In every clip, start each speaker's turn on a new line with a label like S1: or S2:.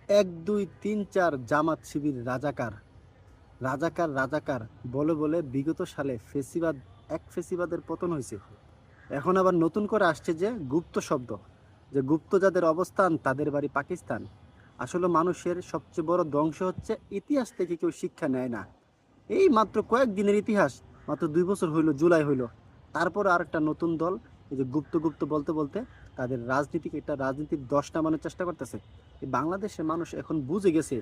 S1: এক দুই তিন চার জামাত শিবির রাজাকার রাজাকার রাজাকার বলে বলে বিগত সালে ফেসিবাদের পতন হয়েছে। এখন আবার নতুন করে আসছে যে গুপ্ত শব্দ, যে গুপ্ত যাদের অবস্থান তাদের বাড়ি পাকিস্তান। আসলে মানুষের সবচেয়ে বড় ধ্বংস হচ্ছে ইতিহাস থেকে কেউ শিক্ষা নেয় না। এই মাত্র কয়েকদিনের ইতিহাস, মাত্র 2 বছর হইলো, জুলাই হইলো, তারপর আর একটা নতুন দল এই যে গুপ্ত গুপ্ত বলতে বলতে তাদের রাজনীতিকে একটা রাজনীতির দশ নামানোর চেষ্টা করতেছে। এই বাংলাদেশের মানুষ এখন বুঝে গেছে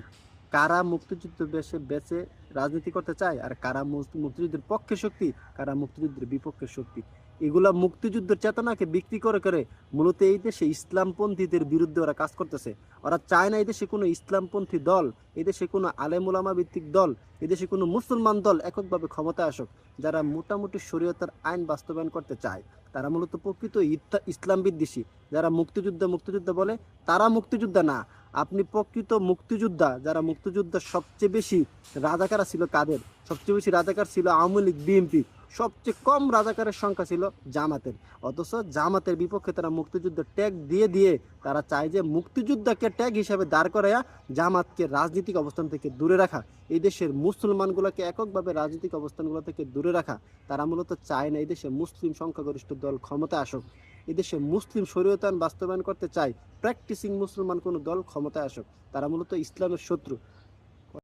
S1: কারা মুক্তিযুদ্ধ বেশে বেঁচে রাজনীতি করতে চায়, আর কারা মুক্তিযুদ্ধের পক্ষে শক্তি, কারা মুক্তিযুদ্ধের বিপক্ষে শক্তি। এগুলা মুক্তিযুদ্ধের চেতনাকে বিক্রি করে করে মূলত এই দেশে ইসলামপন্থীদের বিরুদ্ধে ওরা কাজ করতেছে। ওরা চায় না এই দেশে কোনো ইসলামপন্থী দল, এই দেশে কোনো আলেমুলামা ভিত্তিক দল, এদেশে কোনো মুসলমান দল এককভাবে ক্ষমতায় আসুক। যারা মোটামুটি শরীয়তের আইন বাস্তবায়ন করতে চায় তারা মূলত প্রকৃত ইসলাম বিদ্বেষী। যারা মুক্তিযোদ্ধা মুক্তিযোদ্ধা বলে তারা মুক্তিযোদ্ধা না। আপনি প্রকৃত মুক্তিযোদ্ধা, যারা মুক্তিযোদ্ধা সবচেয়ে বেশি রাজাকারা ছিল কাদের? সবচেয়ে বেশি রাজাকার ছিল আওয়ামী লীগ, বিএনপি। সবচেয়ে কম রাজাকারের সংখ্যা ছিল জামাতের। অথচ জামাতের বিপক্ষে তারা মুক্তিযুদ্ধের ট্যাগ দিয়ে দিয়ে তারা চায় যে মুক্তিযোদ্ধাকে ট্যাগ হিসাবে দাঁড় করাইয়া জামাতকে রাজনৈতিক অবস্থান থেকে দূরে রাখা, এই দেশের মুসলমানগুলোকে এককভাবে রাজনৈতিক অবস্থানগুলো থেকে দূরে রাখা। তারা মূলত চায় না এই দেশে মুসলিম সংখ্যাগরিষ্ঠ দল ক্ষমতা আসুক। এদেশে মুসলিম শরীয়তায়ন বাস্তবায়ন করতে চায় প্র্যাকটিসিং মুসলমান কোনো দল ক্ষমতায় আসুক। তারা মূলত ইসলামের শত্রু।